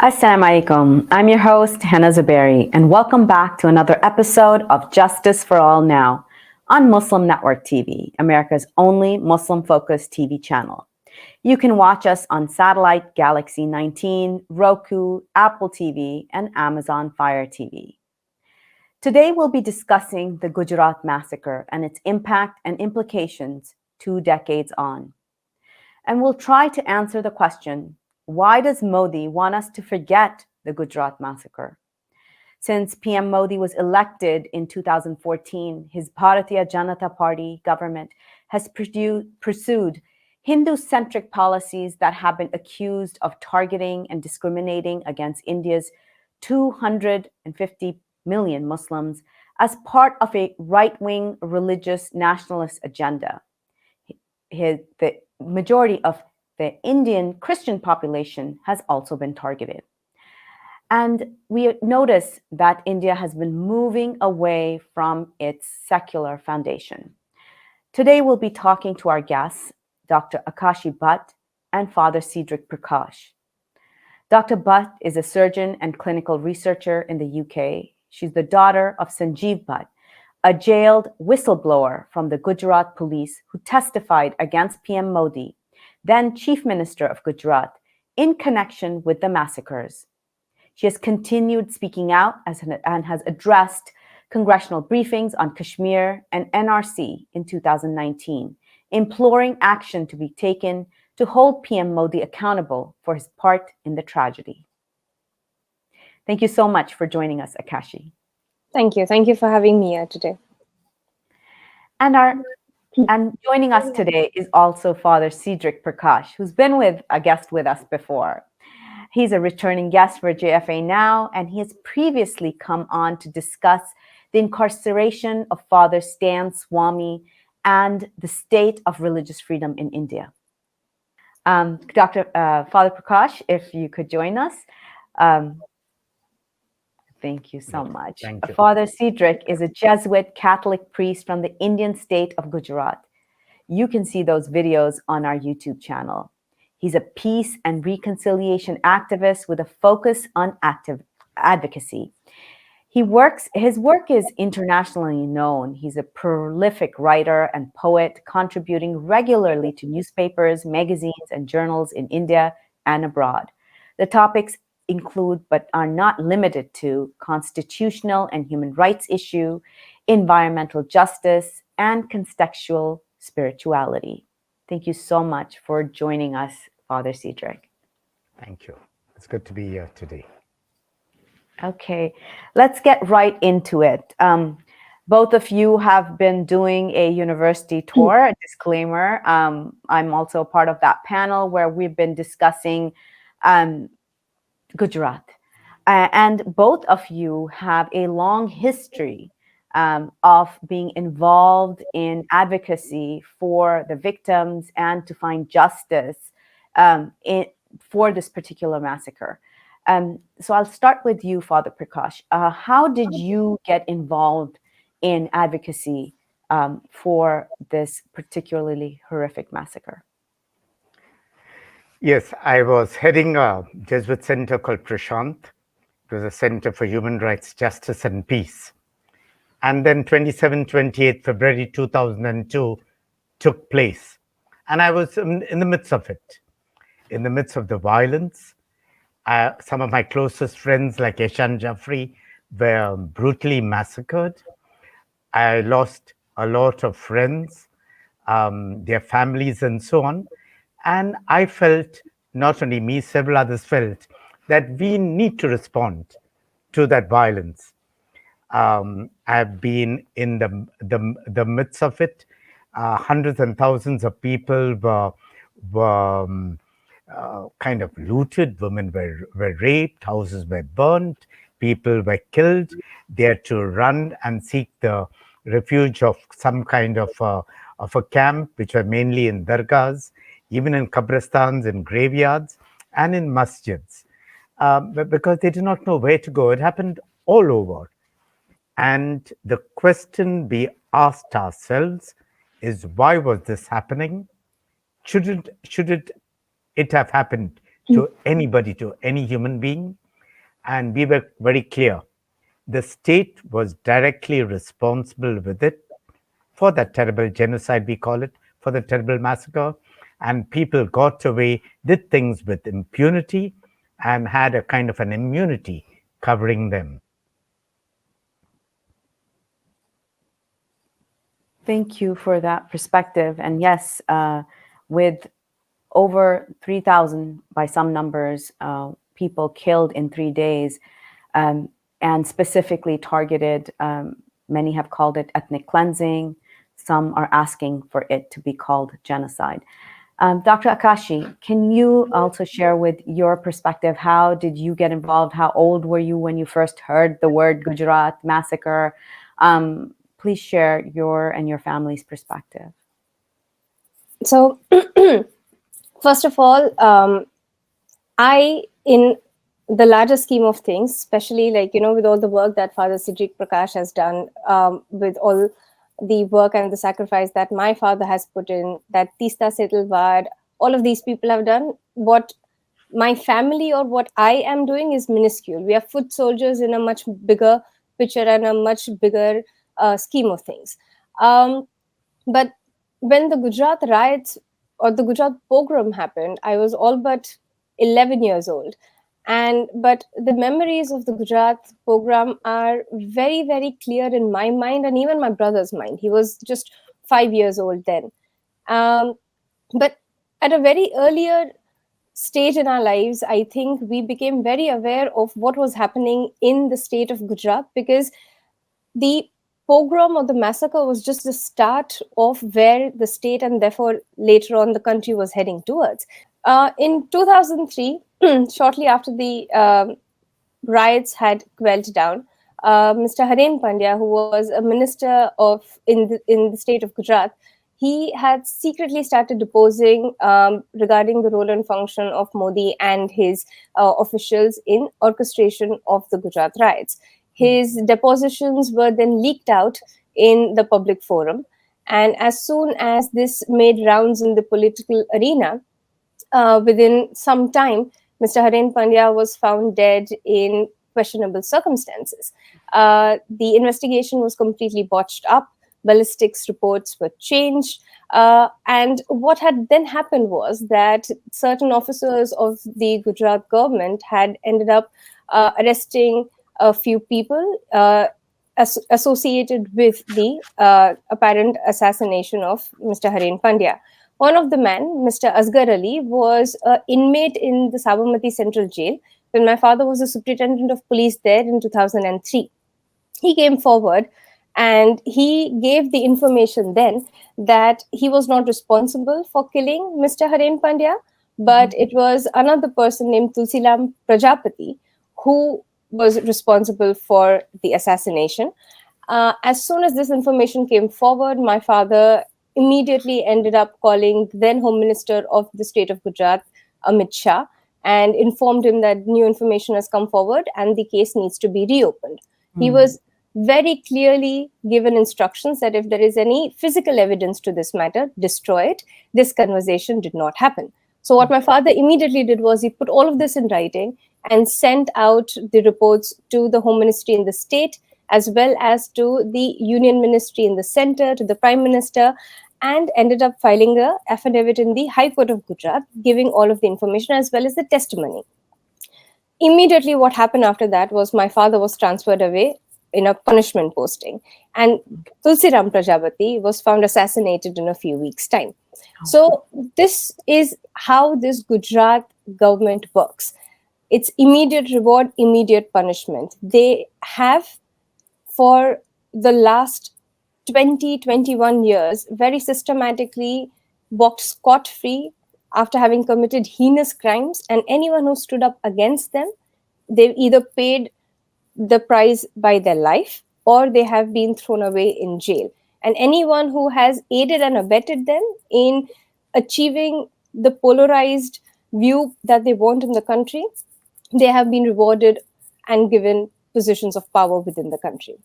Assalamu alaikum. I'm your host, Hena Zuberi, and welcome back to another episode of Justice for All Now on Muslim Network TV, America's only Muslim-focused TV channel. You can watch us on satellite Galaxy 19, Roku, Apple TV, and Amazon Fire TV. Today, we'll be discussing the Gujarat Massacre and its impact and implications 2 decades on. And we'll try to answer the question, why does Modi want us to forget the Gujarat Massacre? Since PM Modi was elected in 2014, his Bharatiya Janata Party government has pursued Hindu-centric policies that have been accused of targeting and discriminating against India's 250 million Muslims as part of a right-wing religious nationalist agenda. The majority of the Indian Christian population has also been targeted. And we notice that India has been moving away from its secular foundation. Today, we'll be talking to our guests, Dr. Aakashi Bhatt and Father Cedric Prakash. Dr. Bhatt is a surgeon and clinical researcher in the UK. She's the daughter of Sanjiv Bhatt, a jailed whistleblower from the Gujarat police who testified against PM Modi, then Chief Minister of Gujarat, in connection with the massacres. She has continued speaking out and has addressed congressional briefings on Kashmir and NRC in 2019, imploring action to be taken to hold PM Modi accountable for his part in the tragedy. Thank you so much for joining us, Aakashi. Thank you. Thank you for having me here today. And joining us today is also Father Cedric Prakash, who's been a guest with us before. He's a returning guest for JFA Now, and he has previously come on to discuss the incarceration of Father Stan Swami and the state of religious freedom in India. Father Prakash, if you could join us. Thank you so much. Thank you. Father Cedric is a Jesuit Catholic priest from the Indian state of Gujarat. You can see those videos on our YouTube channel. He's a peace and reconciliation activist with a focus on advocacy. His work is internationally known. He's a prolific writer and poet, contributing regularly to newspapers, magazines, and journals in India and abroad. The topics include, but are not limited to, constitutional and human rights issue, environmental justice, and contextual spirituality. Thank you so much for joining us, Father Cedric. Thank you. It's good to be here today. Okay, let's get right into it. Both of you have been doing a university tour, a disclaimer. I'm also a part of that panel where we've been discussing Gujarat. And both of you have a long history of being involved in advocacy for the victims and to find justice for this particular massacre. So I'll start with you, Father Prakash. How did you get involved in advocacy for this particularly horrific massacre? Yes, I was heading a Jesuit center called Prashant. It was a center for human rights, justice, and peace. And then 28 February 2002 took place. And I was in the midst of it, in the midst of the violence. Some of my closest friends, like Eshan Jaffrey, were brutally massacred. I lost a lot of friends, their families, and so on. And I felt, not only me, several others felt, that we need to respond to that violence. I've been in the midst of it. Hundreds and thousands of people were kind of looted. Women were raped. Houses were burnt. People were killed. They had to run and seek the refuge of some kind of a camp, which were mainly in dargahs, even in qabristans, in graveyards, and in masjids, because they did not know where to go. It happened all over. And the question we asked ourselves is, why was this happening? Should it have happened to anybody, to any human being. And we were very clear. The state was directly responsible with it for that terrible genocide, we call it, for the terrible massacre. And people got away, did things with impunity, and had a kind of an immunity covering them. Thank you for that perspective. And yes, with over 3,000, by some numbers, people killed in 3 days, and specifically targeted, many have called it ethnic cleansing. Some are asking for it to be called genocide. Dr. Aakashi, can you also share with your perspective, how did you get involved? How old were you when you first heard the word Gujarat Massacre? Please share your and your family's perspective. So, first of all, in the larger scheme of things, especially with all the work that Father Cedric Prakash has done, with all the work and the sacrifice that my father has put in, that Tista Setalvad, all of these people have done, what my family or what I am doing is minuscule. We are foot soldiers in a much bigger picture and a much bigger scheme of things. But when the Gujarat riots or the Gujarat pogrom happened, I was all but 11 years old. But the memories of the Gujarat pogrom are very, very clear in my mind and even my brother's mind. He was just 5 years old then. But at a very earlier stage in our lives, I think we became very aware of what was happening in the state of Gujarat, because the pogrom or the massacre was just the start of where the state and therefore later on the country was heading towards. In 2003, shortly after the riots had quelled down, Mr. Haren Pandya, who was a minister in the state of Gujarat, he had secretly started deposing regarding the role and function of Modi and his officials in orchestration of the Gujarat riots. His depositions were then leaked out in the public forum. And as soon as this made rounds in the political arena, within some time, Mr. Haren Pandya was found dead in questionable circumstances. The investigation was completely botched up. Ballistics reports were changed. And what had then happened was that certain officers of the Gujarat government had ended up arresting a few people associated with the apparent assassination of Mr. Haren Pandya. One of the men, Mr. Asghar Ali, was an inmate in the Sabarmati Central Jail when my father was a superintendent of police there in 2003. He came forward and he gave the information then that he was not responsible for killing Mr. Haren Pandya, but it was another person named Tulsiram Prajapati who was responsible for the assassination. As soon as this information came forward, my father immediately ended up calling then Home Minister of the state of Gujarat, Amit Shah, and informed him that new information has come forward and the case needs to be reopened. He was very clearly given instructions that if there is any physical evidence to this matter, destroy it. This conversation did not happen. So what my father immediately did was he put all of this in writing and sent out the reports to the Home Ministry in the state, as well as to the Union Ministry in the center, to the Prime Minister, and ended up filing an affidavit in the High Court of Gujarat, giving all of the information as well as the testimony. Immediately what happened after that was my father was transferred away in a punishment posting, and Tulsiram Prajapati was found assassinated in a few weeks' time. So this is how this Gujarat government works. It's immediate reward, immediate punishment. They have, for the last 21 years, very systematically walked scot-free after having committed heinous crimes, and anyone who stood up against them, they've either paid the price by their life or they have been thrown away in jail. And anyone who has aided and abetted them in achieving the polarized view that they want in the country, they have been rewarded and given positions of power within the country.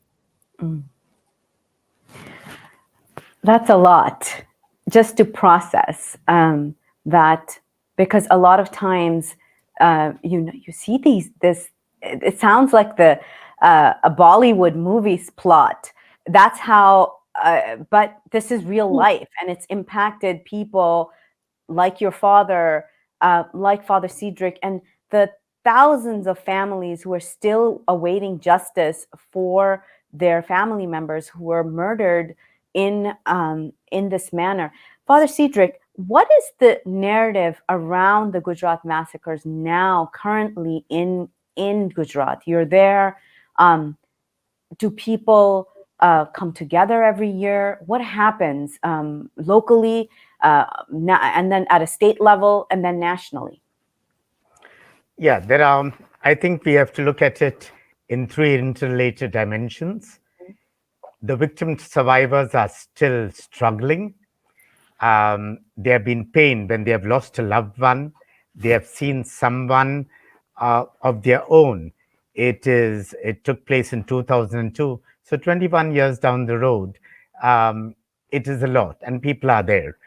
That's a lot just to process that, because a lot of times you see this. It sounds like a Bollywood movie's plot. That's how. But this is real life, and it's impacted people like your father, like Father Cedric, and the thousands of families who are still awaiting justice for their family members who were murdered in this manner. Father Cedric, what is the narrative around the Gujarat massacres now, currently in Gujarat? You're there. Do people come together every year? What happens locally, and then at a state level, and then nationally? Yeah, there are. I think we have to look at it in three interrelated dimensions. The victim survivors are still struggling. They have been pained when they have lost a loved one. They have seen someone of their own. It took place in 2002, so 21 years down the road. It is a lot, and people are there.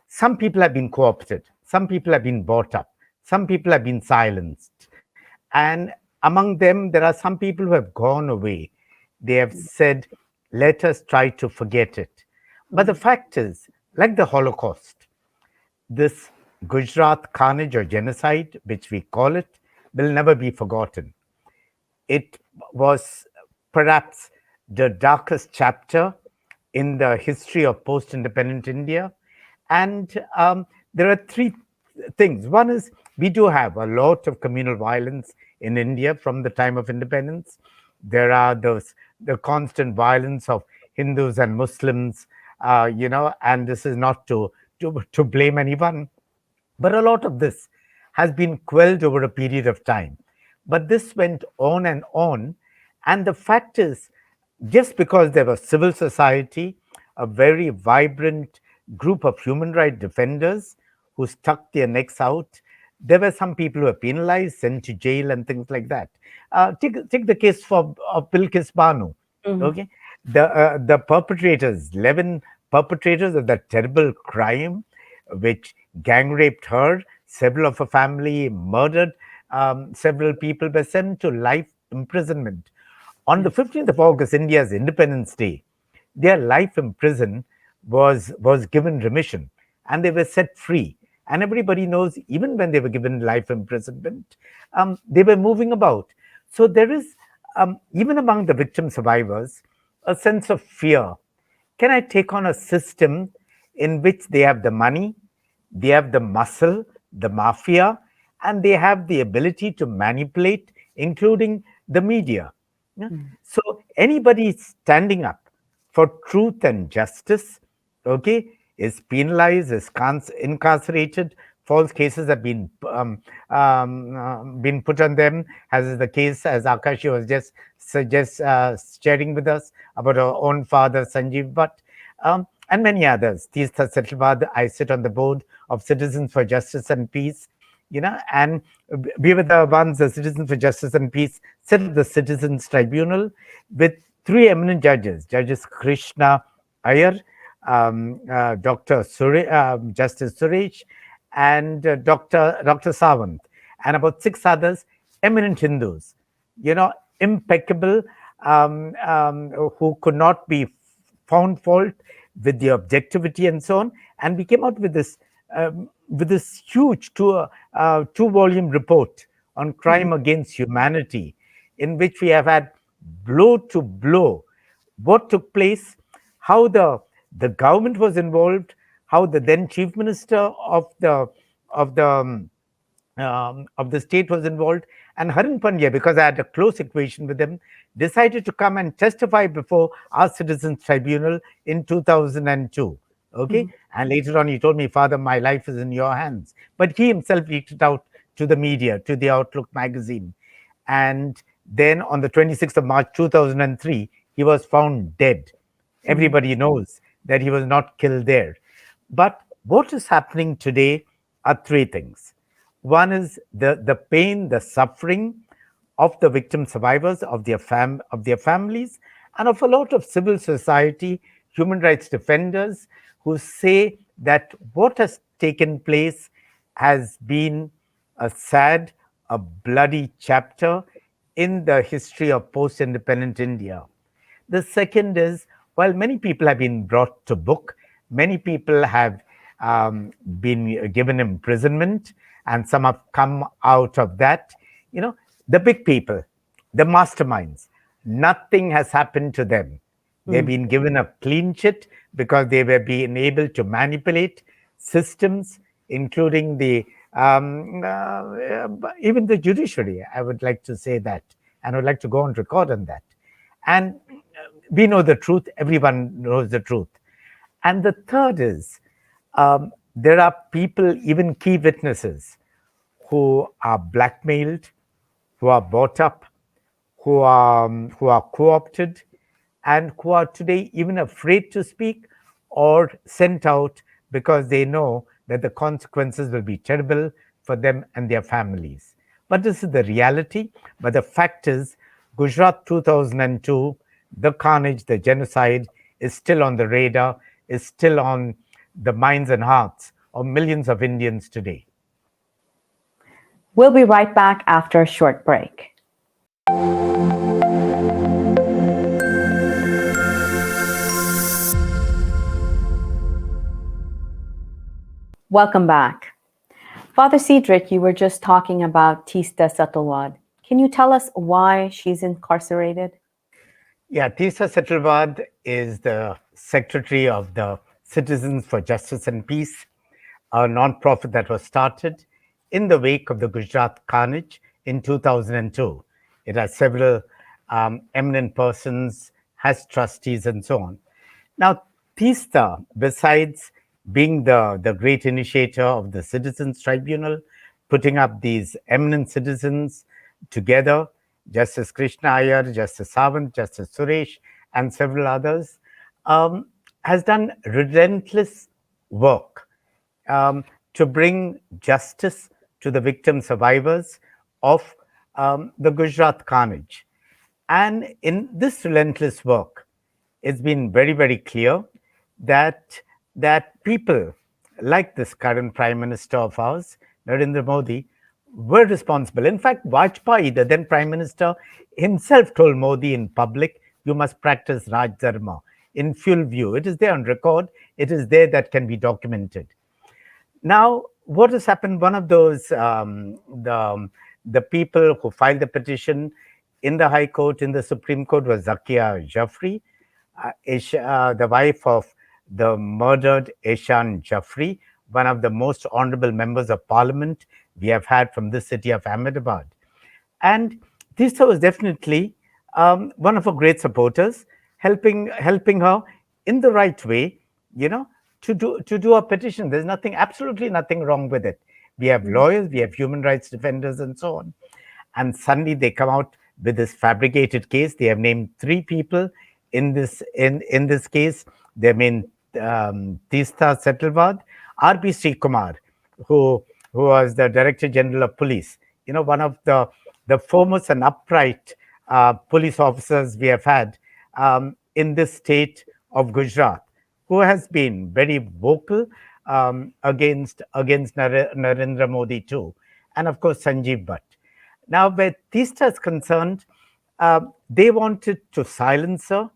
Some people have been co-opted. Some people have been bought up. Some people have been silenced. And among them, there are some people who have gone away. They have said, let us try to forget it. But the fact is, like the Holocaust, this Gujarat carnage or genocide, which we call it, will never be forgotten. It was perhaps the darkest chapter in the history of post-independent India. And there are three things. One is we do have a lot of communal violence in India from the time of independence. There are the constant violence of Hindus and Muslims, and this is not to blame anyone, but a lot of this has been quelled over a period of time. But this went on and on. And the fact is, just because there was civil society, a very vibrant group of human rights defenders who stuck their necks out, there were some people who were penalized, sent to jail, and things like that. Take the case of Bilkis Banu. Okay, the perpetrators, 11 perpetrators of that terrible crime, which gang raped her, several of her family murdered, several people were sent to life imprisonment. On the 15th of August, India's Independence Day, their life in prison was given remission, and they were set free. And everybody knows, even when they were given life imprisonment, they were moving about. So there is, even among the victim survivors, a sense of fear. Can I take on a system in which they have the money, they have the muscle, the mafia, and they have the ability to manipulate, including the media? Yeah? So anybody standing up for truth and justice, okay, is penalized, is incarcerated. False cases have been put on them, as is the case, as Aakashi was just sharing with us about our own father, Sanjiv Bhatt, and many others. I sit on the board of Citizens for Justice and Peace, and we were the ones, the Citizens for Justice and Peace, set up the Citizens Tribunal with three eminent judges, Judges Krishna Iyer, Justice Suresh, and Dr. Sawant, and about six others, eminent Hindus, impeccable, who could not be found fault with the objectivity and so on. And we came out with this huge two-volume report on crime against humanity, in which we have had blow to blow what took place, how the government was involved, how the then chief minister of the state was involved, and Harin Pandya, because I had a close equation with him, decided to come and testify before our Citizens Tribunal in 2002. Okay, and later on he told me, Father, my life is in your hands. But he himself leaked it out to the media, to the Outlook magazine. And then on the 26th of March 2003, he was found dead. Everybody knows that he was not killed there. But what is happening today are three things. One is the pain, the suffering of the victim survivors, of their families, and of a lot of civil society, human rights defenders, who say that what has taken place has been a sad, a bloody chapter in the history of post-independent India. The second is, while many people have been brought to book, many people have been given imprisonment, and some have come out of that. The big people, the masterminds, nothing has happened to them. They've been given a clean sheet because they were being able to manipulate systems, including the even the judiciary. I would like to say that, and I would like to go on record on that. And we know the truth. Everyone knows the truth. And the third is there are people, even key witnesses, who are blackmailed, who are bought up, who are co-opted, and who are today even afraid to speak or sent out because they know that the consequences will be terrible for them and their families. But this is the reality. But the fact is, Gujarat 2002, the carnage, the genocide, is still on the radar, is still on the minds and hearts of millions of Indians today. We'll be right back after a short break. Welcome back. Father Cedric, you were just talking about Teesta Setalvad. Can you tell us why she's incarcerated? Yeah, Teesta Setalvad is the secretary of the Citizens for Justice and Peace, a non-profit that was started in the wake of the Gujarat carnage in 2002. It has several eminent persons, has trustees, and so on. Now, Teesta, besides being the great initiator of the Citizens Tribunal, putting up these eminent citizens together, Justice Krishna Iyer, Justice Sawant, Justice Suresh, and several others, has done relentless work to bring justice to the victim survivors of the Gujarat carnage. And in this relentless work, it's been very, very clear that people like this current Prime Minister of ours, Narendra Modi, were responsible. In fact, Vajpayee, the then Prime Minister, himself told Modi in public, you must practice Raj Dharma in full view. It is there on record. It is there that can be documented. Now, what has happened? One of those, the people who filed the petition in the High Court, in the Supreme Court, was Zakia Jafri, the wife of the murdered Eshan Jafri, one of the most honorable members of parliament we have had from this city of Ahmedabad. And Teesta was definitely one of her great supporters, helping her in the right way, to do a petition. There's absolutely nothing wrong with it. We have lawyers, we have human rights defenders, and so on. And suddenly they come out with this fabricated case. They have named 3 people in this case. They named Teesta Setalvad, R.B. Srikumar, who was the Director General of Police. One of the foremost and upright police officers we have had in this state of Gujarat, who has been very vocal against Narendra Modi too, and of course Sanjiv Bhatt. Now, where Teesta is concerned, they wanted to silence her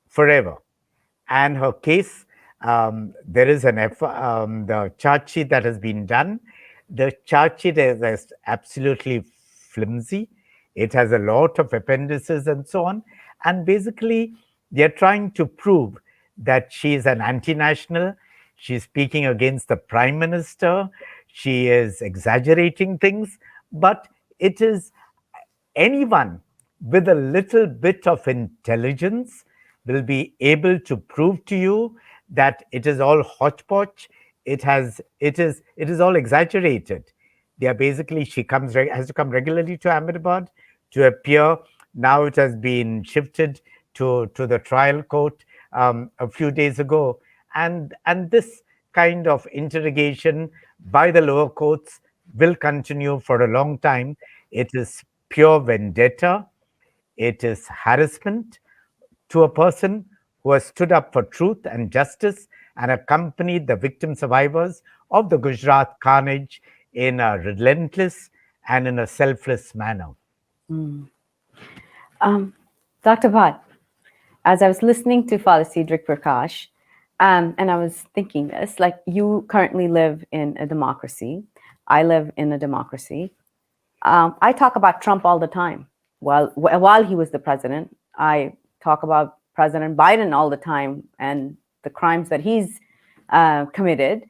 forever, and her case, there is the charge sheet that has been done. The charge sheet is absolutely flimsy. It has a lot of appendices and so on, and basically they're trying to prove that she is an anti-national. She's speaking against the Prime Minister. She is exaggerating things, but it is anyone with a little bit of intelligence will be able to prove to you that it is all hodgepodge. It is all exaggerated. They are basically, she has to come regularly to Ahmedabad to appear. Now it has been shifted to the trial court a few days ago, and this kind of interrogation by the lower courts will continue for a long time. It is pure vendetta. It is harassment to a person who has stood up for truth and justice and accompanied the victim survivors of the Gujarat carnage in a relentless and in a selfless manner. Dr. Bhatt, as I was listening to Father Cedric Prakash, and I was thinking this, like, you currently live in a democracy. I live in a democracy. I talk about Trump all the time. While he was the president, I talk about President Biden all the time and the crimes that he's committed.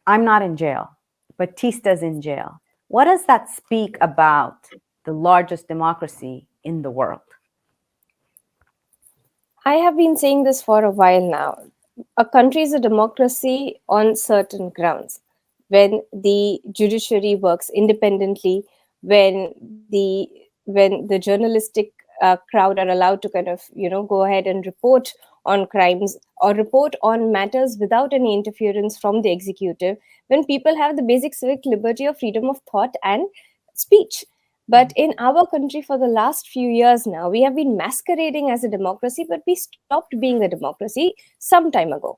I'm not in jail, Batista's in jail. What does that speak about the largest democracy in the world? I have been saying this for a while now. A country is a democracy on certain grounds. When the judiciary works independently, when the when the journalistic crowd are allowed to kind of go ahead and report on crimes or report on matters without any interference from the executive, when people have the basic civic liberty of freedom of thought and speech. But in our country, for the last few years now, we have been masquerading as a democracy, but we stopped being a democracy some time ago.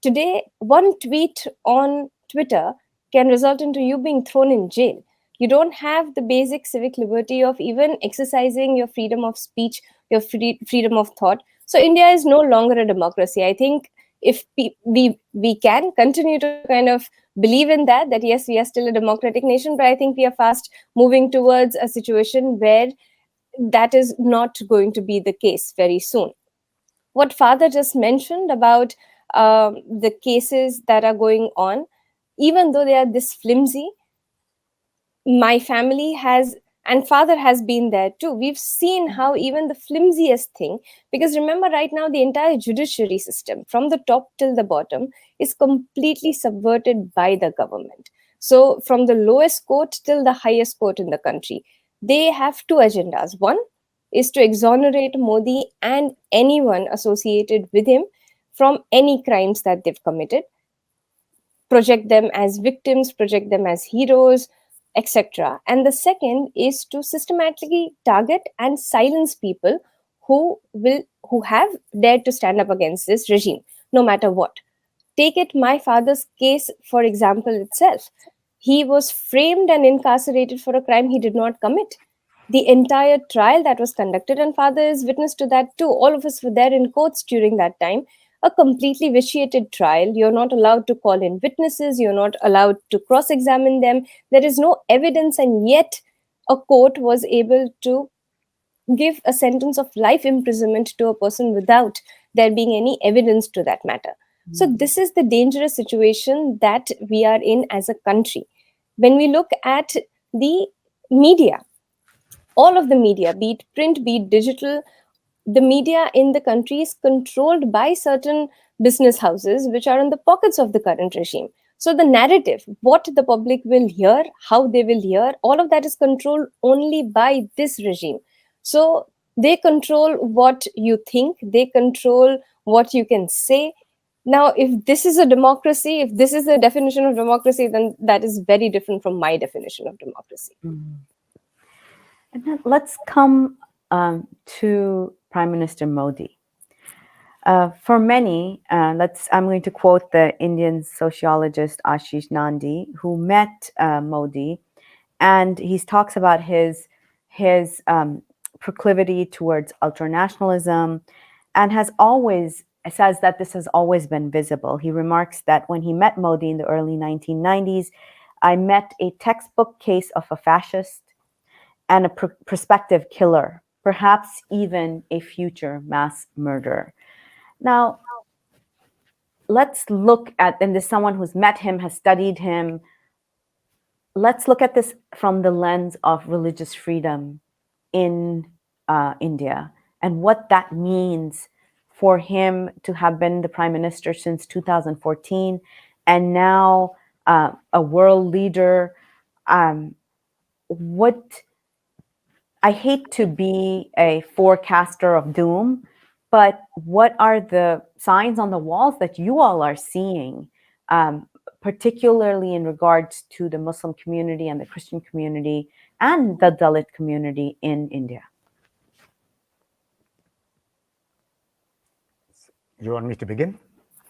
Today, one tweet on Twitter can result into you being thrown in jail. You don't have the basic civic liberty of even exercising your freedom of speech, your freedom of thought. So India is no longer a democracy. I think if we can continue to kind of believe in that yes, we are still a democratic nation, but I think we are fast moving towards a situation where that is not going to be the case very soon. What Father just mentioned about the cases that are going on, even though they are this flimsy, my family has, and Father has been there too. We've seen how even the flimsiest thing, because remember, right now the entire judiciary system from the top till the bottom is completely subverted by the government. So from the lowest court till the highest court in the country, they have two agendas. One is to exonerate Modi and anyone associated with him from any crimes that they've committed, project them as victims, project them as heroes, etc. And the second is to systematically target and silence people who have dared to stand up against this regime, no matter what. Take it my father's case, for example, itself. He was framed and incarcerated for a crime he did not commit. The entire trial that was conducted, and Father is witness to that too. All of us were there in courts during that time. A completely vitiated trial. You're not allowed to call in witnesses. You're not allowed to cross-examine them. There is no evidence, and yet a court was able to give a sentence of life imprisonment to a person without there being any evidence to that matter. So this is the dangerous situation that we are in as a country. When we look at the media, all of the media, be it print, be it digital, the media in the country is controlled by certain business houses which are in the pockets of the current regime. So the narrative, what the public will hear, how they will hear, all of that is controlled only by this regime. So they control what you think, they control what you can say. Now, if this is a democracy, if this is the definition of democracy, then that is very different from my definition of democracy. And then let's come to Prime Minister Modi. For many, I'm going to quote the Indian sociologist Ashish Nandi, who met Modi, and he talks about his proclivity towards ultranationalism, and says that this has always been visible. He remarks that when he met Modi in the early 1990s, I met a textbook case of a fascist and a prospective killer, perhaps even a future mass murderer. Now, let's look at, and there's someone who's met him, has studied him. Let's look at this from the lens of religious freedom in India and what that means for him to have been the prime minister since 2014 and now a world leader. What I hate to be a forecaster of doom, but what are the signs on the walls that you all are seeing, particularly in regards to the Muslim community and the Christian community and the Dalit community in India? You want me to begin?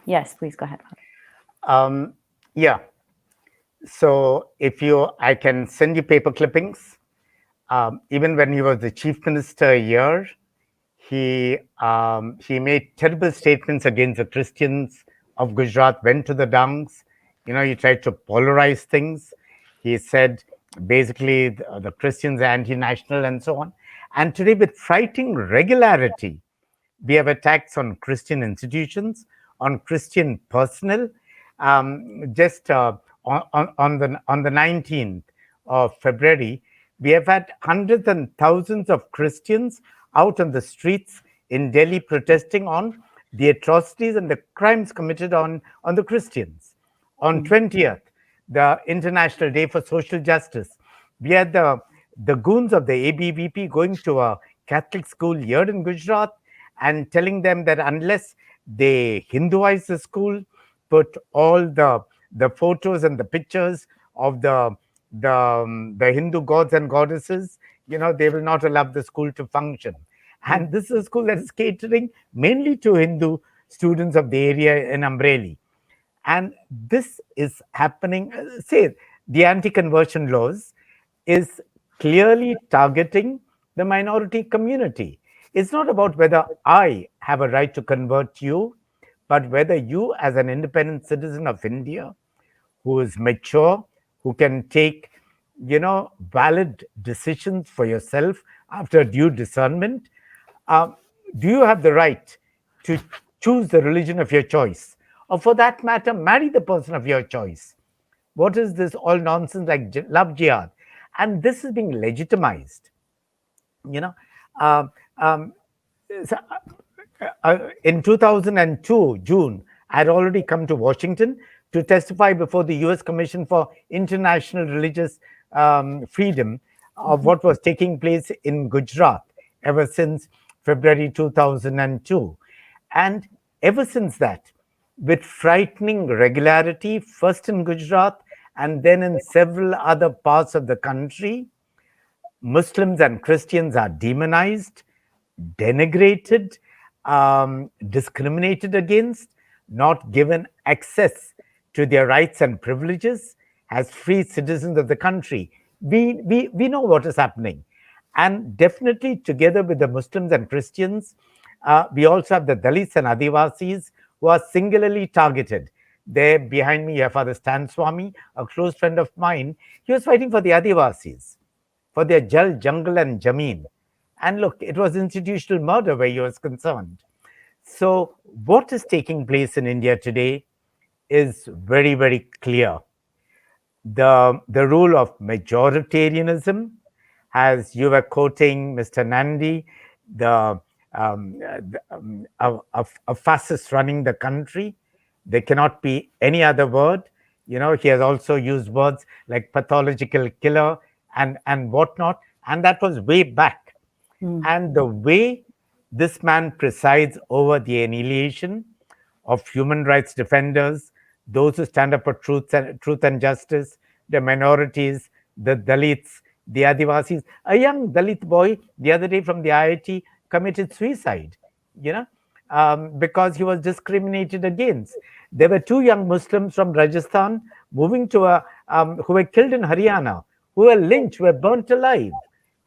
Yes, please go ahead. Yeah. So I can send you paper clippings. Even when he was the chief minister here, he made terrible statements against the Christians of Gujarat, went to the dunks. He tried to polarize things. He said basically the Christians are anti-national and so on. And today, with frightening regularity, we have attacks on Christian institutions, on Christian personnel. Just on the 19th of February, we have had hundreds and thousands of Christians out on the streets in Delhi protesting on the atrocities and the crimes committed on the Christians. On 20th, the International Day for Social Justice, we had the goons of the ABVP going to a Catholic school here in Gujarat and telling them that unless they Hinduize the school, put all the photos and the pictures of the Hindu gods and goddesses, they will not allow the school to function. And this is a school that is catering mainly to Hindu students of the area in Amreli. And this is happening, say, the anti-conversion laws is clearly targeting the minority community. It's not about whether I have a right to convert you, but whether you, as an independent citizen of India, who is mature, who can take, valid decisions for yourself after due discernment, uh, do you have the right to choose the religion of your choice? Or for that matter, marry the person of your choice? What is this all nonsense like love jihad? And this is being legitimized. You know, um, um, so, in 2002, June, I had already come to Washington to testify before the US Commission for International Religious Freedom of what was taking place in Gujarat ever since February 2002. And ever since that, with frightening regularity, first in Gujarat and then in several other parts of the country, Muslims and Christians are demonized, denigrated, discriminated against, not given access to their rights and privileges as free citizens of the country. We know what is happening. And definitely, together with the Muslims and Christians, we also have the Dalits and Adivasis who are singularly targeted. There behind me, you have Father Stan Swami, a close friend of mine. He was fighting for the Adivasis, for their Jal, Jungle, and Jameen. And look, it was institutional murder where he was concerned. So, what is taking place in India today is very, very clear. The rule of majoritarianism, as you were quoting Mr. Nandi, a fascist running the country. There cannot be any other word. He has also used words like pathological killer and whatnot. And that was way back. And the way this man presides over the annihilation of human rights defenders, those who stand up for truth and justice, the minorities, the Dalits, the Adivasis. A young Dalit boy the other day from the IIT committed suicide, because he was discriminated against. There were two young Muslims from Rajasthan moving to who were killed in Haryana, who were lynched, who were burnt alive.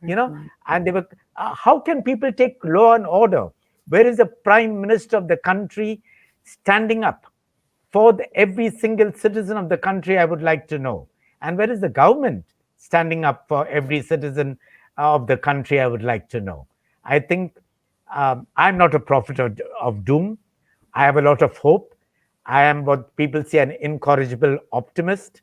And they were. How can people take law and order? Where is the prime minister of the country standing up for every single citizen of the country? I would like to know. And where is the government standing up for every citizen of the country? I would like to know. I think I'm not a prophet of doom. I have a lot of hope. I am what people say an incorrigible optimist.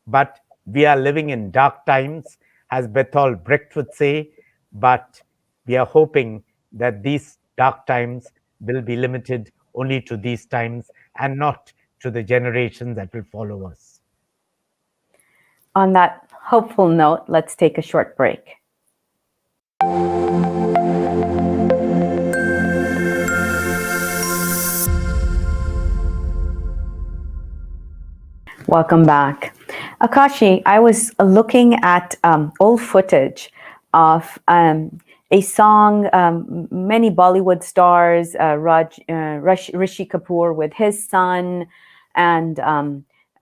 But we are living in dark times, as Bertolt Brecht would say. But we are hoping that these dark times will be limited only to these times and not to the generations that will follow us. On that hopeful note, let's take a short break. Welcome back. Aakashi, I was looking at old footage of a song many Bollywood stars, Rishi Kapoor with his son, and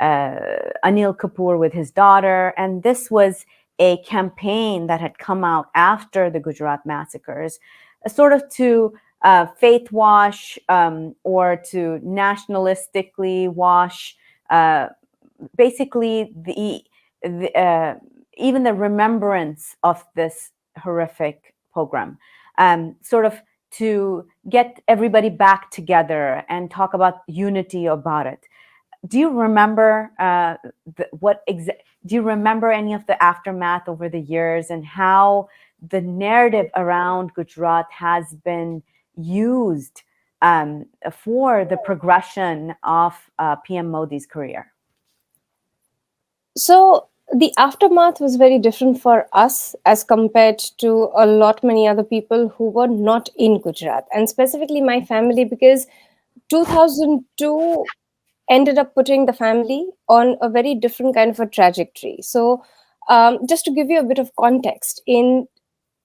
Anil Kapoor with his daughter. And this was a campaign that had come out after the Gujarat massacres, sort of to faith wash or to nationalistically wash basically even the remembrance of this horrific pogrom, sort of to get everybody back together and talk about unity about it. Do you remember do you remember any of the aftermath over the years and how the narrative around Gujarat has been used for the progression of PM Modi's career? So the aftermath was very different for us as compared to a lot many other people who were not in Gujarat, and specifically my family, because 2002 ended up putting the family on a very different kind of a trajectory. So just to give you a bit of context, in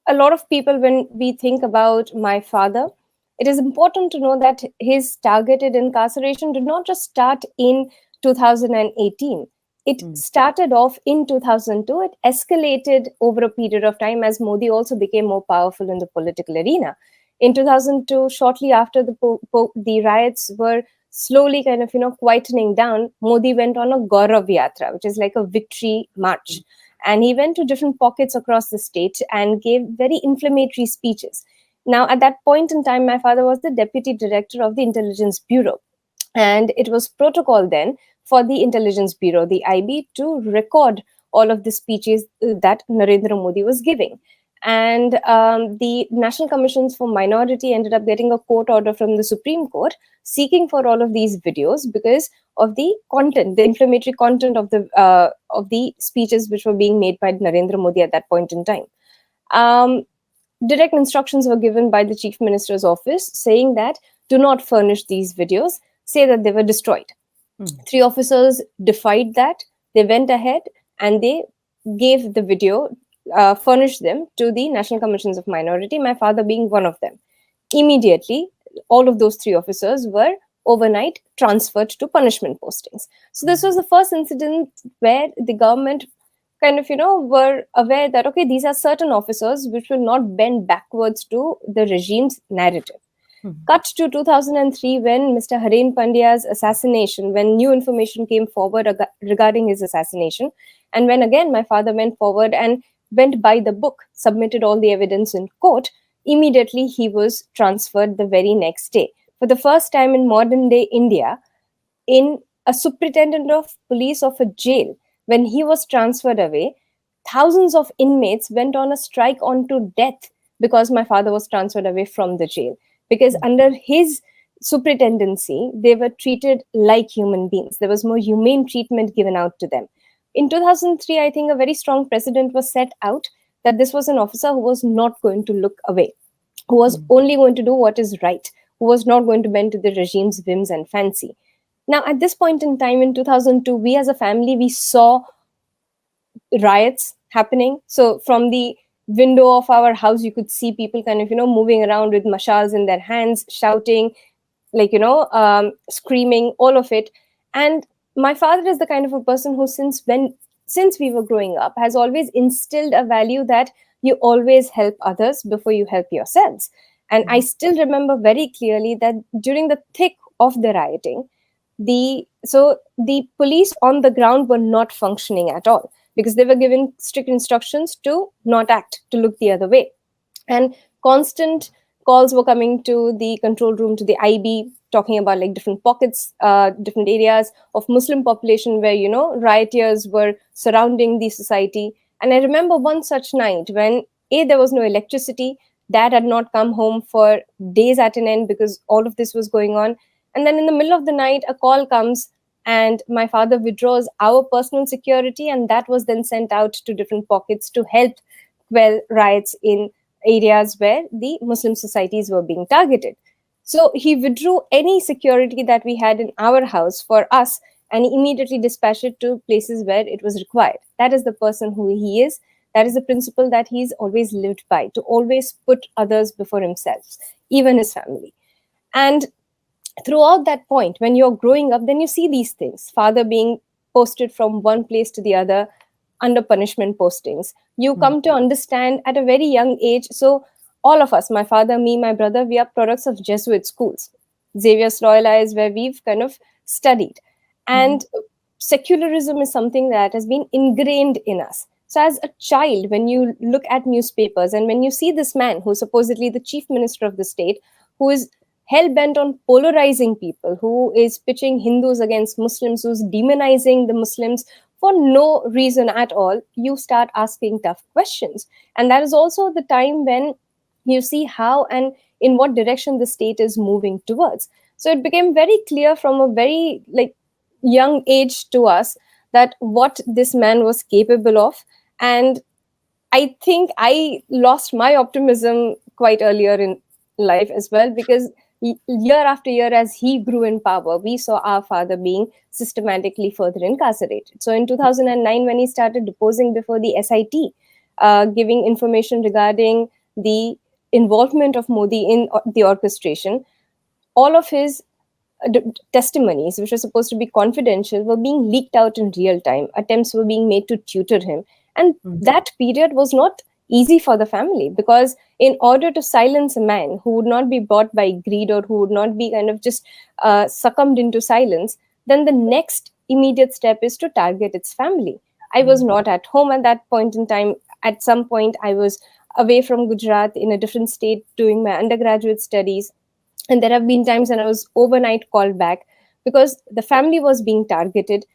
a lot of people, when we think about my father, it is important to know that his targeted incarceration did not just start in 2018. It started off in 2002. It escalated over a period of time as Modi also became more powerful in the political arena. In 2002, shortly after the riots were slowly kind of, quietening down, Modi went on a Gaurav Yatra, which is like a victory march. And he went to different pockets across the state and gave very inflammatory speeches. Now, at that point in time, my father was the deputy director of the Intelligence Bureau. And it was protocol then for the Intelligence Bureau, the IB, to record all of the speeches that Narendra Modi was giving. And the National Commissions for Minority ended up getting a court order from the Supreme Court seeking for all of these videos because of the content, the inflammatory content of the speeches which were being made by Narendra Modi at that point in time. Direct instructions were given by the Chief Minister's office saying that do not furnish these videos, say that they were destroyed. 3 officers defied that. They went ahead and they gave the video, furnished them to the National Commissions of Minority, my father being one of them. Immediately, all of those 3 officers were overnight transferred to punishment postings. So this was the first incident where the government kind of, were aware that, okay, these are certain officers which will not bend backwards to the regime's narrative. Cut to 2003 when Mr. Haren Pandya's assassination, when new information came forward regarding his assassination, and when again my father went forward and went by the book, submitted all the evidence in court, immediately he was transferred the very next day. For the first time in modern day India, in a superintendent of police of a jail, when he was transferred away, thousands of inmates went on a strike onto death because my father was transferred away from the jail. Because under his superintendency, they were treated like human beings. There was more humane treatment given out to them. In 2003, I think a very strong precedent was set out that this was an officer who was not going to look away, who was only going to do what is right, who was not going to bend to the regime's whims and fancy. Now, at this point in time, in 2002, we as a family, we saw riots happening. So from the window of our house, you could see people kind of, moving around with mashals in their hands, shouting, like, screaming, all of it. And my father is the kind of a person who, since we were growing up, has always instilled a value that you always help others before you help yourselves. And I still remember very clearly that during the thick of the rioting, the police on the ground were not functioning at all, because they were given strict instructions to not act, to look the other way. And constant calls were coming to the control room, to the IB, talking about like different pockets, different areas of Muslim population where, rioters were surrounding the society. And I remember one such night when there was no electricity, dad had not come home for days at an end because all of this was going on. And then in the middle of the night, a call comes and my father withdraws our personal security, and that was then sent out to different pockets to help quell riots in areas where the Muslim societies were being targeted. So he withdrew any security that we had in our house for us and immediately dispatched it to places where it was required. That is the person who he is. That is the principle that he's always lived by, to always put others before himself, even his family. And throughout that point, when you're growing up, then you see these things. Father being posted from one place to the other under punishment postings. You come to understand at a very young age. So all of us, my father, me, my brother, we are products of Jesuit schools. Xavier's Loyola is where we've kind of studied. And secularism is something that has been ingrained in us. So as a child, when you look at newspapers and when you see this man who's supposedly the chief minister of the state, who is hell-bent on polarizing people, who is pitching Hindus against Muslims, who's demonizing the Muslims for no reason at all, you start asking tough questions. And that is also the time when you see how and in what direction the state is moving towards. So it became very clear from a very young age to us that what this man was capable of. And I think I lost my optimism quite earlier in life as well, because year after year, as he grew in power, we saw our father being systematically further incarcerated. So in 2009, when he started deposing before the SIT, giving information regarding the involvement of Modi in the orchestration, all of his testimonies, which were supposed to be confidential, were being leaked out in real time. Attempts were being made to tutor him. And that period was not easy for the family, because in order to silence a man who would not be bought by greed or who would not be kind of just succumbed into silence, then the next immediate step is to target its family. I was not at home at that point in time. At some point, I was away from Gujarat in a different state doing my undergraduate studies. And there have been times when I was overnight called back because the family was being targeted,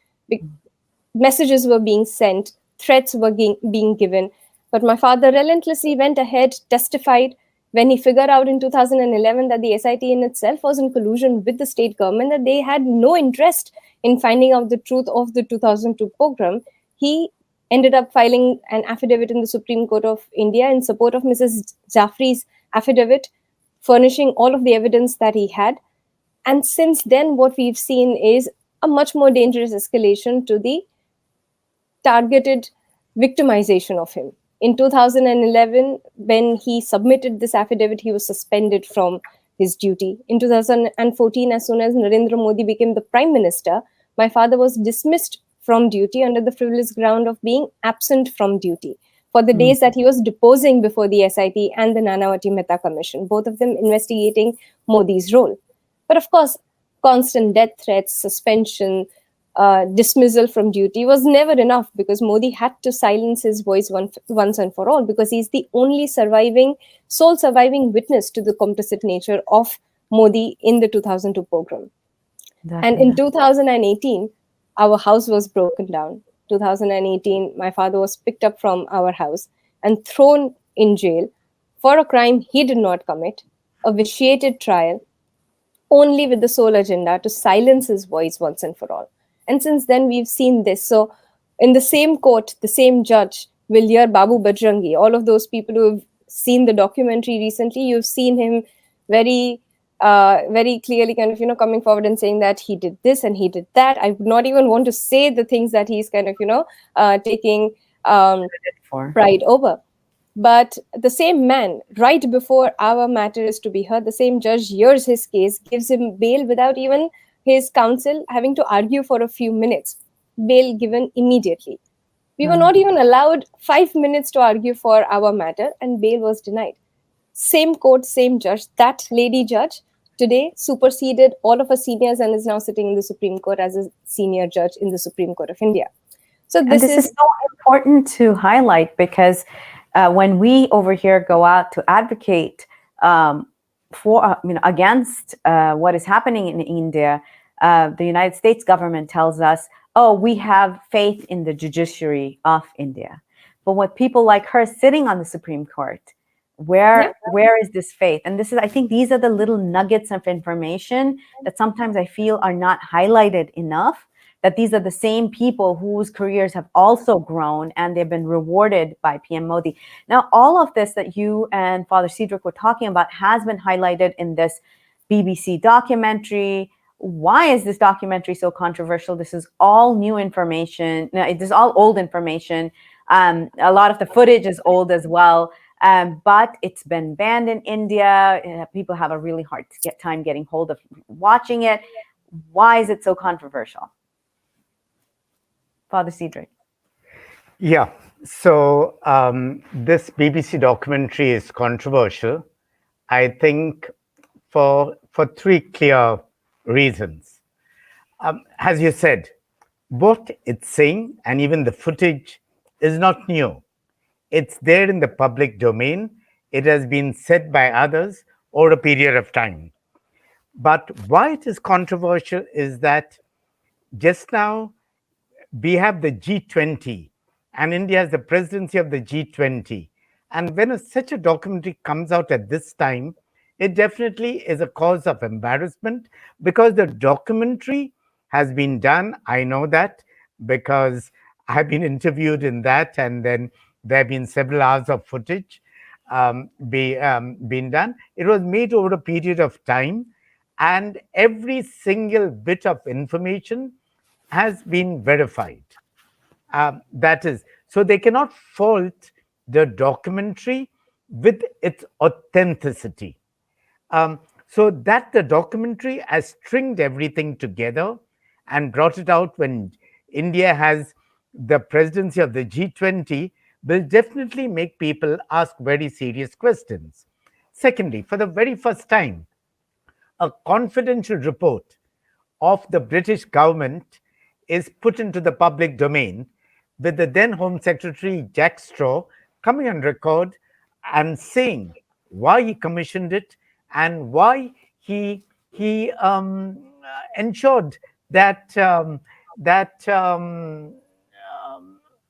messages were being sent, threats were being given. But my father relentlessly went ahead, testified. When he figured out in 2011 that the SIT in itself was in collusion with the state government, that they had no interest in finding out the truth of the 2002 pogrom, he ended up filing an affidavit in the Supreme Court of India in support of Mrs. Jaffrey's affidavit, furnishing all of the evidence that he had. And since then, what we've seen is a much more dangerous escalation to the targeted victimization of him. In 2011, when he submitted this affidavit, he was suspended from his duty. In 2014, as soon as Narendra Modi became the prime minister, my father was dismissed from duty under the frivolous ground of being absent from duty for the days that he was deposing before the SIT and the Nanavati Mehta Commission, both of them investigating Modi's role. But of course, constant death threats, suspension, dismissal from duty was never enough, because Modi had to silence his voice once and for all, because he's the only sole surviving witness to the complicit nature of Modi in the 2002 pogrom. Exactly. And in 2018, our house was broken down. 2018, my father was picked up from our house and thrown in jail for a crime he did not commit, a vitiated trial, only with the sole agenda to silence his voice once and for all. And since then, we've seen this. So in the same court, the same judge will hear Babu Bajrangi. All of those people who have seen the documentary recently, you've seen him very clearly kind of, coming forward and saying that he did this and he did that. I would not even want to say the things that he's kind of, taking pride over. But the same man, right before our matter is to be heard, the same judge hears his case, gives him bail without even his counsel having to argue for a few minutes. Bail given immediately. We were not even allowed 5 minutes to argue for our matter, and bail was denied. Same court, same judge. That lady judge today superseded all of her seniors and is now sitting in the Supreme Court as a senior judge in the Supreme Court of India. So this is so important to highlight, because when we over here go out to advocate for, against what is happening in India, the United States government tells us, oh, we have faith in the judiciary of India. But with people like her sitting on the Supreme Court, where is this faith? And I think these are the little nuggets of information that sometimes I feel are not highlighted enough, that these are the same people whose careers have also grown and they've been rewarded by PM Modi. Now, all of this that you and Father Cedric were talking about has been highlighted in this BBC documentary. Why is this documentary so controversial? This is all new information. No, it is all old information. A lot of the footage is old as well. But it's been banned in India. People have a really hard time getting hold of watching it. Why is it so controversial? Father Cedric? Yeah. So this BBC documentary is controversial, I think, for three clear reasons. As you said, what it's saying and even the footage is not new. It's there in the public domain. It has been said by others over a period of time. But why it is controversial is that just now we have the G20 and India has the presidency of the G20. And when such a documentary comes out at this time, it definitely is a cause of embarrassment because the documentary has been done. I know that because I've been interviewed in that, and then there have been several hours of footage being done. It was made over a period of time, and every single bit of information has been verified. That is, so they cannot fault the documentary with its authenticity. So that the documentary has stringed everything together and brought it out when India has the presidency of the G20 will definitely make people ask very serious questions. Secondly, for the very first time, a confidential report of the British government is put into the public domain, with the then Home Secretary Jack Straw coming on record and saying why he commissioned it and why he ensured that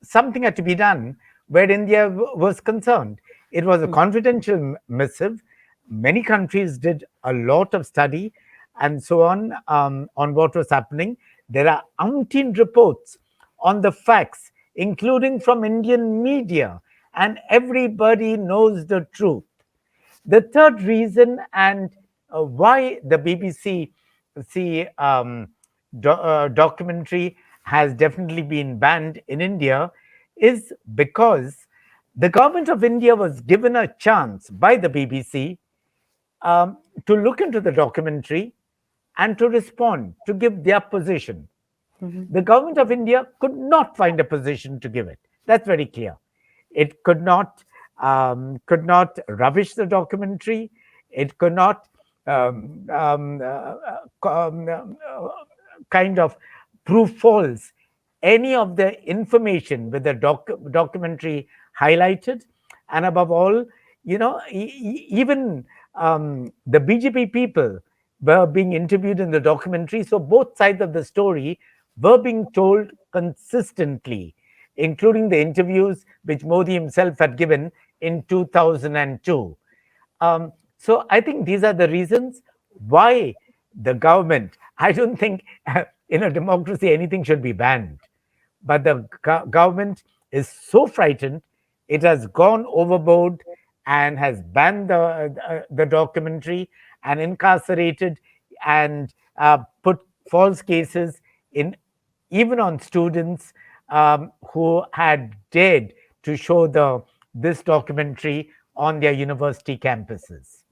something had to be done where India was concerned. It was a confidential missive. Many countries did a lot of study and so on what was happening. There are umpteen reports on the facts, including from Indian media, and everybody knows the truth. The third reason, and why the BBC documentary has definitely been banned in India, is because the government of India was given a chance by the BBC to look into the documentary and to respond, to give their position. The government of India could not find a position to give it. That's very clear. It could not rubbish the documentary. It could not kind of prove false any of the information with the documentary highlighted. And above all, even the BJP people were being interviewed in the documentary. So both sides of the story were being told consistently, including the interviews which Modi himself had given in 2002. So I think these are the reasons why the government, I don't think in a democracy anything should be banned, but the government is so frightened, it has gone overboard and has banned the documentary and incarcerated and put false cases in, even on students who had dared to show this documentary on their university campuses.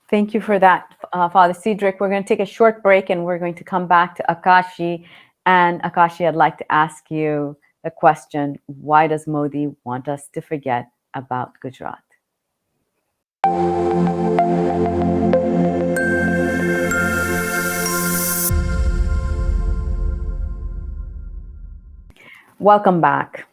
Thank you for that, Father Cedric. We're going to take a short break and we're going to come back to Aakashi. And Aakashi, I'd like to ask you the question, why does Modi want us to forget about Gujarat? Welcome back.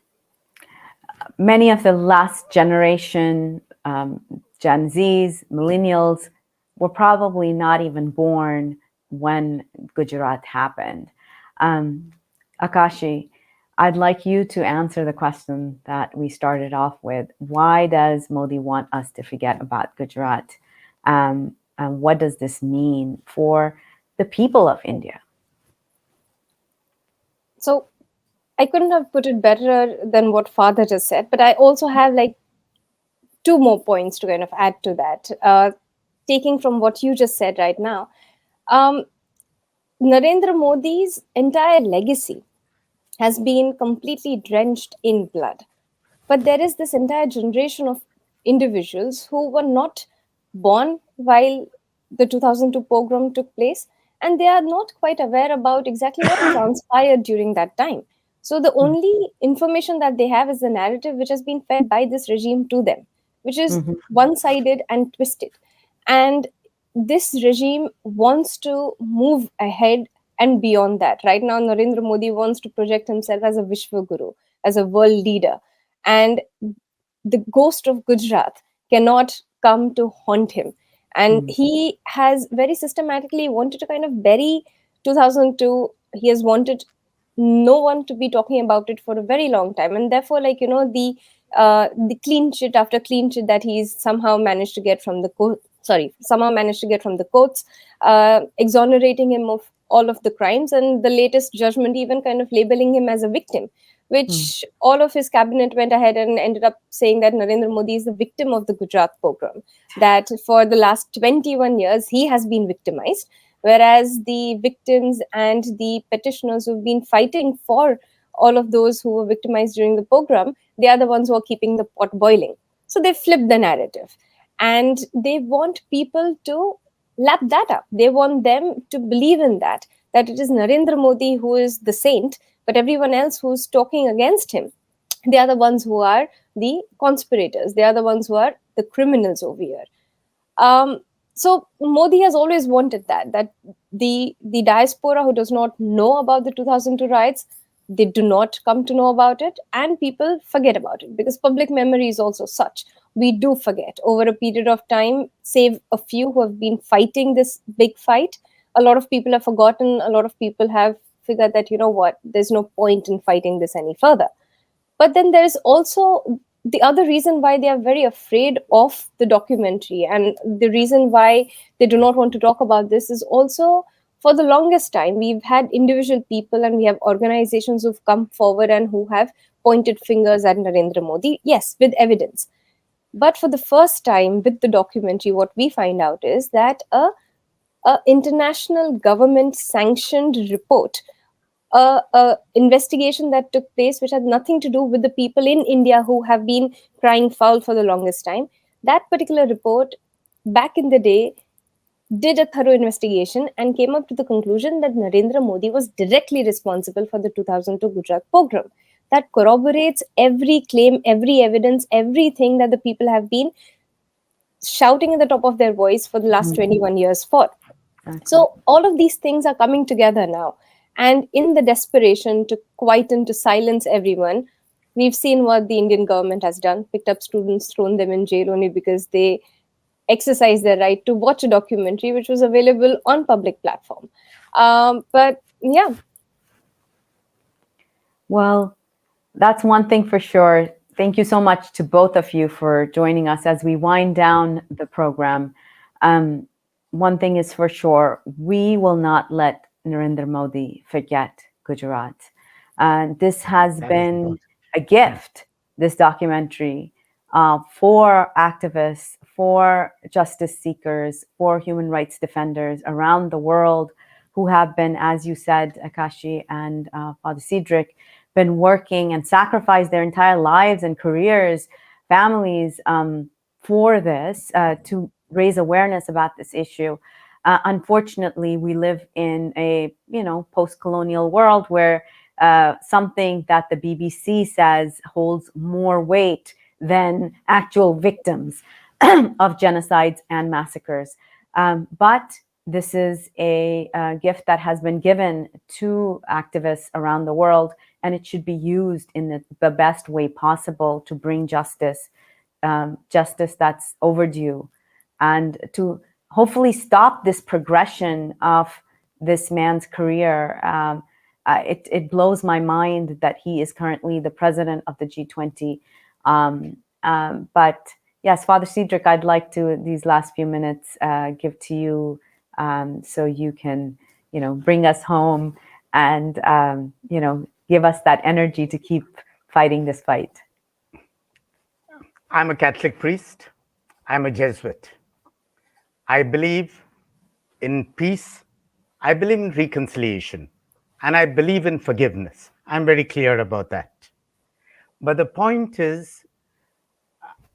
Many of the last generation, Gen Zs, millennials, were probably not even born when Gujarat happened. Aakashi, I'd like you to answer the question that we started off with. Why does Modi want us to forget about Gujarat? And what does this mean for the people of India? So I couldn't have put it better than what Father just said, but I also have like two more points to kind of add to that. Taking from what you just said right now, Narendra Modi's entire legacy has been completely drenched in blood. But there is this entire generation of individuals who were not born while the 2002 pogrom took place, and they are not quite aware about exactly what transpired during that time. So the only information that they have is the narrative which has been fed by this regime to them, which is Mhm. one-sided and twisted. And this regime wants to move ahead and beyond that. Right now, Narendra Modi wants to project himself as a Vishwa Guru, as a world leader. And the ghost of Gujarat cannot come to haunt him. And Mm. he has very systematically wanted to kind of bury 2002. He has wanted no one to be talking about it for a very long time. And therefore, like, the clean chit after clean chit that he's somehow managed to get from the somehow managed to get from the courts, exonerating him of all of the crimes, and the latest judgment even kind of labeling him as a victim, Mm. which all of his cabinet went ahead and ended up saying that Narendra Modi is the victim of the Gujarat pogrom, that for the last 21 years he has been victimized, whereas the victims and the petitioners who've been fighting for all of those who were victimized during the pogrom, they are the ones who are keeping the pot boiling. So they flip the narrative, and they want people to lap that up. They want them to believe in that it is Narendra Modi who is the saint, but everyone else who's talking against him, they are the ones who are the conspirators. They are the ones who are the criminals over here. um, so Modi has always wanted that the diaspora who does not know about the 2002 riots, they do not come to know about it, and people forget about it because public memory is also such. We do forget over a period of time, save a few who have been fighting this big fight. A lot of people have forgotten. A lot of people have figured that, you know what, there's no point in fighting this any further. But then there's also the other reason why they are very afraid of the documentary, and the reason why they do not want to talk about this is also, for the longest time we've had individual people and we have organizations who've come forward and who have pointed fingers at Narendra Modi, yes, with evidence. But for the first time with the documentary, what we find out is that a international government sanctioned report, a investigation that took place which had nothing to do with the people in India who have been crying foul for the longest time. That particular report, back in the day, did a thorough investigation and came up to the conclusion that Narendra Modi was directly responsible for the 2002 Gujarat pogrom. That corroborates every claim, every evidence, everything that the people have been shouting at the top of their voice for the last Mm. 21 years for. Exactly. So all of these things are coming together now. And in the desperation to quieten, to silence everyone, we've seen what the Indian government has done, picked up students, thrown them in jail only because they exercised their right to watch a documentary which was available on public platform. But yeah. Well, that's one thing for sure. Thank you so much to both of you for joining us as we wind down the program. One thing is for sure, we will not let Narendra Modi forget Gujarat. This has been a gift, this documentary, for activists, for justice seekers, for human rights defenders around the world who have been, as you said, Aakashi and Father Cedric, been working and sacrificed their entire lives and careers, families, for this, to raise awareness about this issue. Unfortunately, we live in a post-colonial world where something that the BBC says holds more weight than actual victims of genocides and massacres. But this is a gift that has been given to activists around the world, and it should be used in the best way possible to bring justice, justice that's overdue, and to hopefully stop this progression of this man's career. It blows my mind that he is currently the president of the G20. But yes, Father Cedric, I'd like to, these last few minutes, give to you, so you can, bring us home and, give us that energy to keep fighting this fight. I'm a Catholic priest. I'm a Jesuit. I believe in peace. I believe in reconciliation. And I believe in forgiveness. I'm very clear about that. But the point is,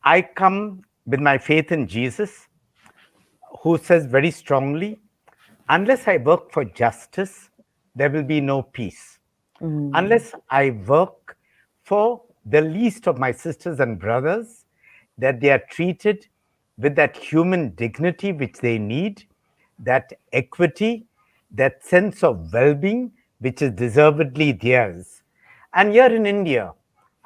I come with my faith in Jesus, who says very strongly, unless I work for justice, there will be no peace. Unless I work for the least of my sisters and brothers, that they are treated with that human dignity which they need, that equity, that sense of well-being which is deservedly theirs. And here in India,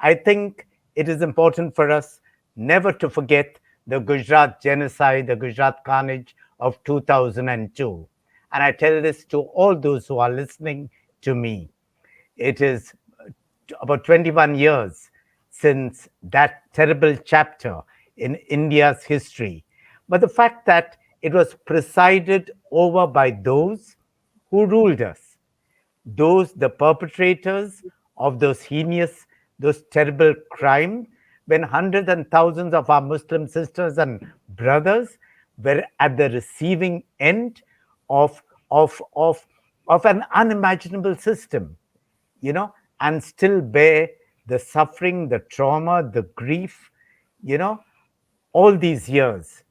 I think it is important for us never to forget the Gujarat Genocide, the Gujarat Carnage of 2002. And I tell this to all those who are listening to me. It is about 21 years since that terrible chapter in India's history. But the fact that it was presided over by those who ruled us, the perpetrators of those heinous, those terrible crimes, when hundreds and thousands of our Muslim sisters and brothers were at the receiving end of, of, of, of an unimaginable system, and still bear the suffering, the trauma, the grief, all these years.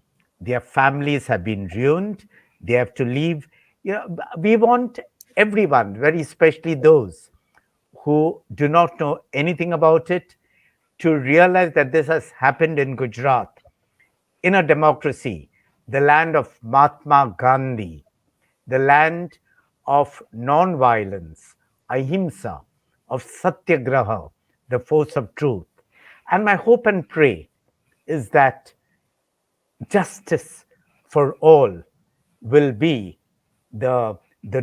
Their families have been ruined. They have to leave. We want everyone, very especially those who do not know anything about it, to realize that this has happened in Gujarat, in a democracy, the land of Mahatma Gandhi, the land of non-violence, ahimsa, of satyagraha, the force of truth. And my hope and pray is that justice for all will be the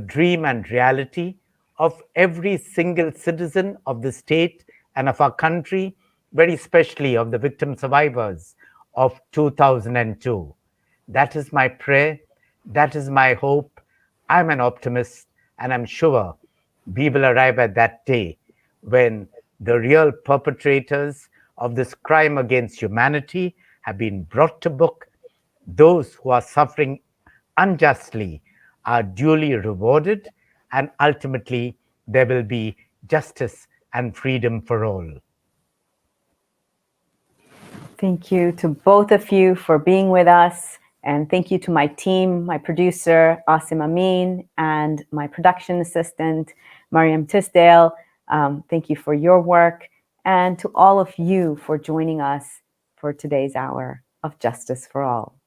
dream and reality of every single citizen of the state and of our country, very especially of the victim survivors of 2002. That is my prayer. That is my hope. I'm an optimist, and I'm sure we will arrive at that day when the real perpetrators of this crime against humanity have been brought to book. Those who are suffering unjustly are duly rewarded, and ultimately there will be justice and freedom for all. Thank you to both of you for being with us. And thank you to my team, my producer, Asim Amin, and my production assistant, Mariam Tisdale. Thank you for your work. And to all of you for joining us for today's hour of Justice for All.